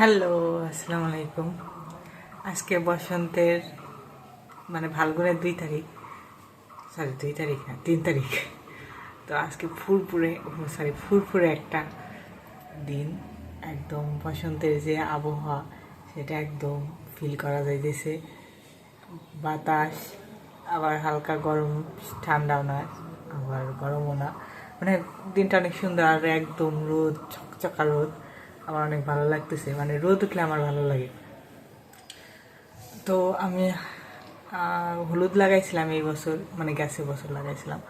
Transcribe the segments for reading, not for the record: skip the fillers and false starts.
Hello, আসসালামু আলাইকুম। আজকে বসন্তের ফাল্গুনের 2 তারিখ, সরি 2 তারিখ না, 3 তারিখ। তো আজকে ফুরফুরে একটা দিন। একদম বসন্তের যে আবহাওয়া সেটা একদম ফিল করা যাইতেছে। বাতাস, আবার হালকা গরম, ঠান্ডাও না, আবার গরমও না। দিনটা অনেক সুন্দর, আর একদম রোদ, চকচকা রোদ। আমার অনেক ভালো লাগতেছে, রোদ উঠলে আমার ভালো লাগে। তো আমি হলুদ লাগাইছিলাম এই বছর, গাছে বছর লাগাইছিলাম।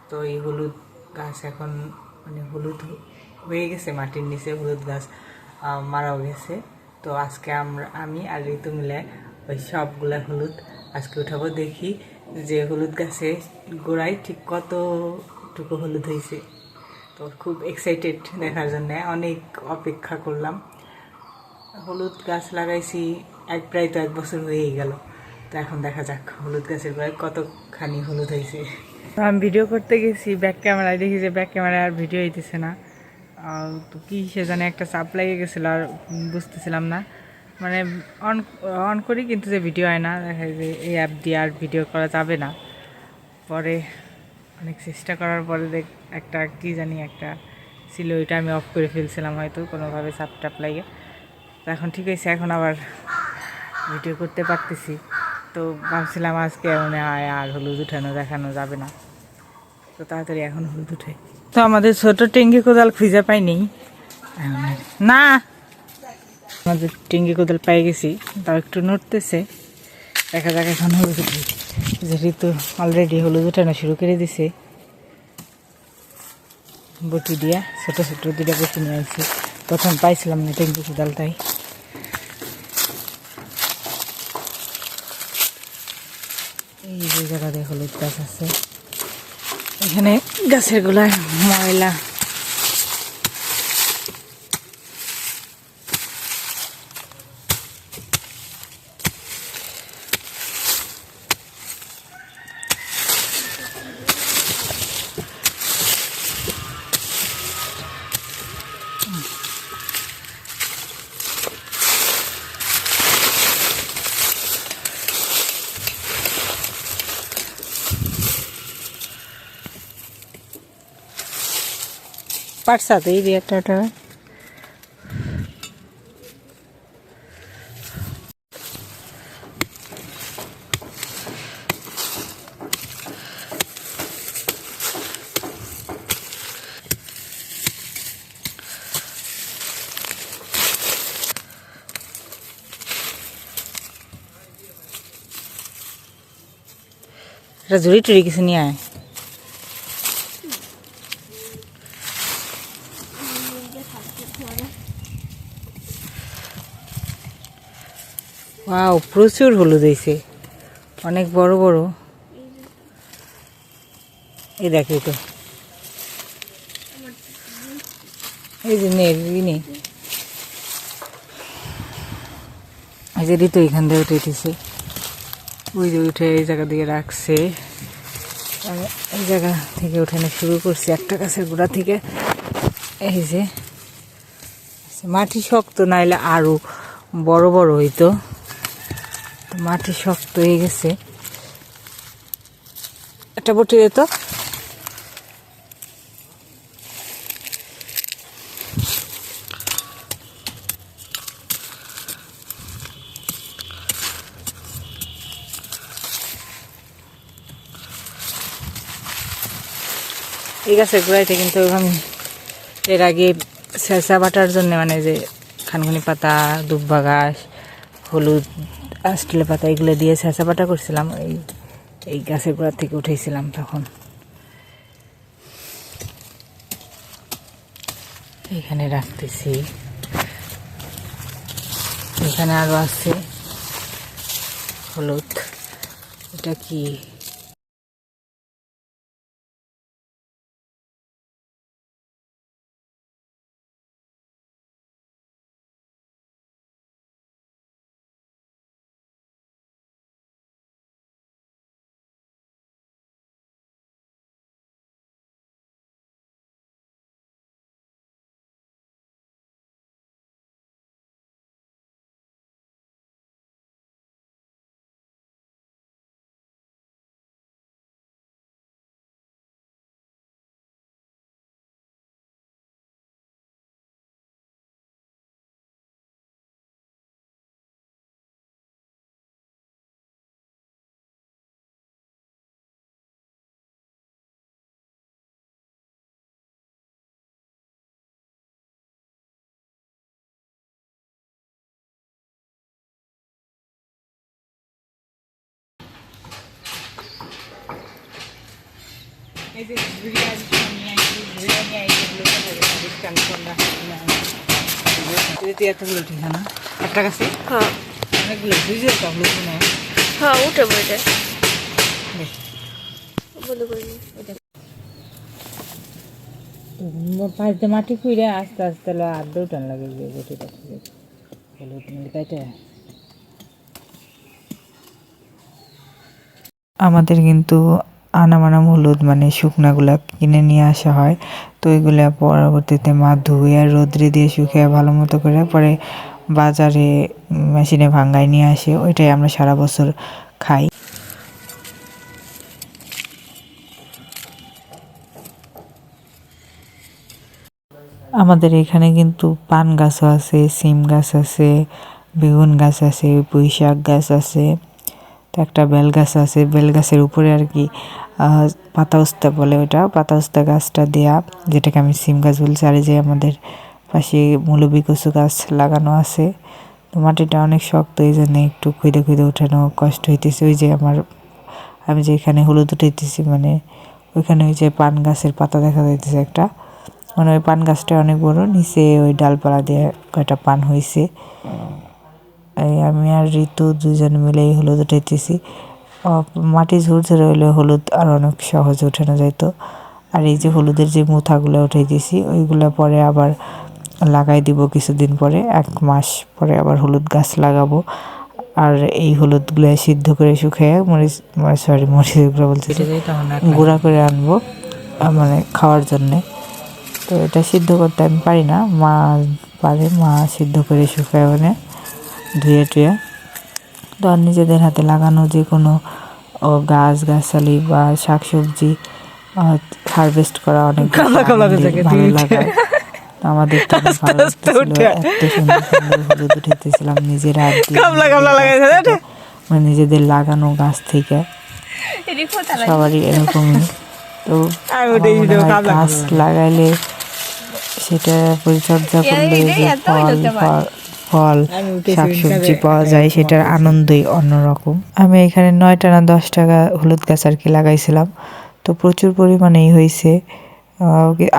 তো এই হলুদ গাছ এখন হলুদ হয়ে গেছে, মাটির নিচে হলুদ গাছ মারাও গেছে। তো আজকে আমি আর ঋতু মিলে ওই সবগুলা হলুদ আজকে উঠাবো, দেখি যে হলুদ গাছে গোড়ায় ঠিক কতটুকু হলুদ হয়েছে। তো খুব এক্সাইটেড দেখার জন্য, অনেক অপেক্ষা করলাম। হলুদ গাছ লাগাইছি প্রায় তো 1 বছর হয়েই গেল। তো এখন দেখা যাক হলুদ গাছের প্রায় কতখানি হলুদ হয়েছে। আমি ভিডিও করতে গেছি, ব্যাক ক্যামেরায় দেখি যে ব্যাক ক্যামেরায় আর ভিডিও হইতেছে না। তো কী সে জানে একটা চাপ লেগে গেছিলো, আর বুঝতেছিলাম না। অন অন করি, কিন্তু যে ভিডিও হয় না, দেখা যায় যে এই অ্যাপ দিয়ে আর ভিডিও করা যাবে না। পরে অনেক চেষ্টা করার পরে একটা একটা ছিল, ওইটা আমি অফ করে ফেলছিলাম হয়তো কোনোভাবে চাপ টাপ লাগে। তো এখন ঠিক হয়েছে, এখন আবার ভিডিও করতে পারতেছি। তো ভাবছিলাম আজকে মনে হয় আর হলুদ উঠানো দেখানো যাবে না, তো তাড়াতাড়ি এখন হলুদ উঠে। তো আমাদের ছোট টেঙ্গি কোদাল খুঁজে পাইনি না, আমাদের টেঙ্গি কোদাল পাই গেছি, তাও একটু নড়তেছে। দেখা যাক এখন হলুদ উঠে। যে ঋতু অলরেডি হলুদ উঠানো শুরু করে দিছে, বটি দিয়া ছোটো ছোটো 2টা বটি নিয়ে আসছি। প্রথম পাইছিলাম না টেঙ্গি কোদাল, তাই এই যে জায়গাতে হলুদ গাছ আছে, এখানে গাছের গোড়ায় ময়লা। পাটসা তো এই দিয়ে একটা এটা ঝুড়ি টুড়ি কিছু নিয়ে আয়। ওয়াও, প্রচুর হলুদ হয়েছে, অনেক বড় বড়। এই দেখি তো, এই যে নে এই যে ঋতু এখান থেকে উঠেছে, ওই যে উঠে এই জায়গা দিয়ে রাখছে। এই জায়গা থেকে উঠানো শুরু করছি, একটা গাছের গোড়া থেকে। এই যে মাটি শক্ত, নাইলে আরো বড় বড় হইতো। মাটি শক্ত হয়ে গেছে, একটা বটি দিত। এই গাছের গোড়াইতে কিন্তু আমি এর আগে ছেঁচা বাটার জন্য, যে খানখানি পাতা, দুব্বা ঘাস, হলুদ, স্টিলের পাতা, এগুলো দিয়ে ছেঁচা বাটা করছিলাম। এই গাছের গোড়া থেকে উঠেছিলাম তখন। এখানে রাখতেছি, এখানে আরো আছে হলুদ। এটা কি এই যে বিরিয়ানি বিরিয়ানি আইটেমগুলো ডিসকাউন্ট করা এতগুলো ঠিক না একটা কাছে হ্যাঁ অনেকগুলো দুইজন কাপড় মনে হয় হ্যাঁ উঠে বইটা বলে করি পাঁচটা মাটি খুঁড়ে আস্তে আস্তে আড্ডা উঠান লাগে যে বটিটা তাইটা আমাদের কিন্তু আনামানাম হলুদ মানে শুকনাগুলা কিনে নিয়ে আসা হয়, তো ওইগুলা পরবর্তীতে মা ধুয়ে আর রোদ্রে দিয়ে শুকিয়ে ভালো মতো করে পরে বাজারে মেশিনে ভাঙ্গায় নিয়ে আসে, ওইটাই আমরা সারা বছর খাই। আমাদের এখানে কিন্তু পান গাছও আছে, সিম গাছ আছে, বেগুন গাছ আছে, পুঁই শাক গাছ আছে, তো একটা বেল গাছ আছে। বেল গাছের উপরে আর কি পাতা উস্তা বলে, ওটা পাতা উস্তা গাছটা দেয়া, যেটাকে আমি সিম গাছ বলছি। আর এই যে আমাদের পাশে মৌলবী কচু গাছ লাগানো আছে। তো মাটিটা অনেক শক্ত, এই জন্য একটু খুঁড়ে খুঁড়ে ওঠানো কষ্ট হইতেছে। ওই যে আমি যে এখানে হলুদ উঠাইতেছি, মানে ওইখানে ওই যে পান গাছের পাতা দেখা যাইতেছে একটা, মানে ওই পান গাছটা অনেক বড়, নিচে ওই ডালপালা দিয়ে কয়টা পান হয়েছে। এই আমি আর ঋতু দুজন মিলে এই হলুদ উঠাইতেছি। মাটি ঝুরঝুরে হইলে হলুদ আর অনেক সহজে উঠানো যাইত। আর এই যে হলুদের যে মুথাগুলো উঠাইতেছি, ওইগুলো পরে আবার লাগাই দিব কিছুদিন পরে, 1 মাস পরে আবার হলুদ গাছ লাগাবো। আর এই হলুদগুলো সিদ্ধ করে শুকিয়ে মরিচগুলো বলতে গুঁড়া করে আনবো মানে খাওয়ার জন্যে। তো এটা সিদ্ধ করতে আমি পারি না, মা পারে, মা সিদ্ধ করে শুকায় মানে ধুয়ে টুয়ে। তো আর নিজেদের হাতে লাগানো যে কোনো গাছগাছালি বা শাকসবজি হারভেস্ট করা অনেক ভালো লাগে। আমাদের তো ভালো লাগতেছিল, এত সুন্দর সুন্দর হলুদ উঠাইতেছিলাম নিজের হাত দিয়ে, মানে নিজেদের লাগানো গাছ থেকে। সবারই এরকমই। তো গাছ লাগাইলে সেটা পরিচর্যা করলে যে ফল শাকসবজি পাওয়া যায়, সেটার আনন্দই অন্যরকম। আমি এখানে 9টা না 10টা হলুদ গাছ আর কি লাগাইছিলাম। তো প্রচুর পরিমাণেই হয়েছে,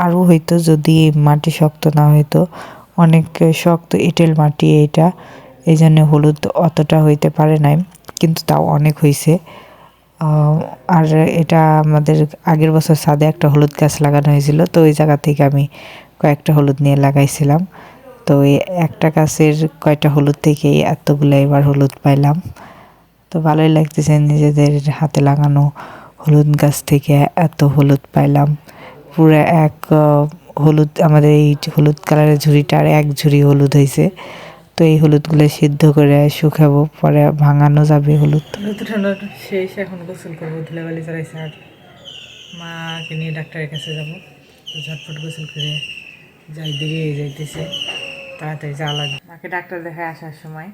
আরও হইতো যদি মাটি শক্ত না হইতো। অনেক শক্ত এঁটেল মাটি এইটা, এই জন্য হলুদ অতটা হইতে পারে নাই, কিন্তু তাও অনেক হয়েছে। আর এটা আমাদের আগের বছর ছাদে একটা হলুদ গাছ লাগানো হয়েছিল, তো ওই জায়গা থেকে আমি কয়েকটা হলুদ নিয়ে লাগাইছিলাম। তো এই একটা গাছের কয়টা হলুদ থেকেই এতগুলো এবার হলুদ পাইলাম। তো ভালোই লাগতেছে, নিজেদের হাতে লাগানো হলুদ গাছ থেকে এত হলুদ পাইলাম। পুরো হলুদ, আমাদের এই হলুদ কালারের ঝুড়িটার 1 ঝুড়ি হলুদ হয়েছে। তো এই হলুদগুলো সিদ্ধ করে শুকাবো, পরে ভাঙানো যাবে হলুদ। ঠান্ডা শেষ, এখন গোসল করবো, ধুলাবালি চড়াইছে। আর মাকে নিয়ে ডাক্তারের কাছে যাবো, তো ঝটফট গোসল করে যাই, দেরি হয়ে যাইতেছে, তাড়াতাড়ি যাওয়া লাগবে। মাকে ডাক্তার দেখায় আসার সময়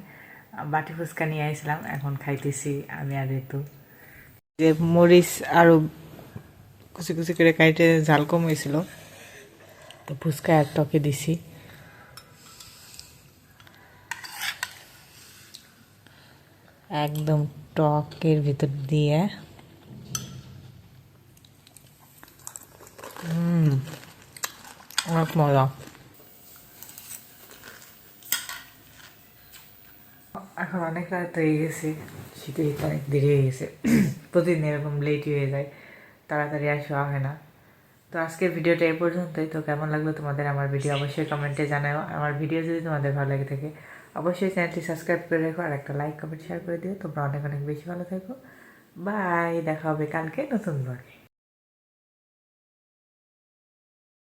বাটি ফুচকা নিয়ে আসলাম, এখন খাইতেছি আমি আর ঋতু। যে মরিচ আরও কুচি কুচি করে কাইটে ঝাল কম হয়েছিল, তো ফুচকা আর টকে দিছি। একদম টকের ভিতর দিয়ে অনেক মজা। এখন অনেক রাত হয়ে গেছে, শীতে অনেক দেরি হয়ে গেছে, প্রতিদিন এরকম লেটই হয়ে যায়, তাড়াতাড়ি আর শোয়া হয় না। তো আজকের ভিডিওটা এই পর্যন্তই। তো কেমন লাগলো তোমাদের আমার ভিডিও অবশ্যই কমেন্টে জানাও। আমার ভিডিও যদি তোমাদের ভালো লাগে থাকে অবশ্যই চ্যানেলটি সাবস্ক্রাইব করে রেখো, আর একটা লাইক কমেন্ট শেয়ার করে দিও। তোমরা অনেক অনেক বেশি ভালো থেকো। বাই, দেখা হবে কালকে নতুন ব্লগে।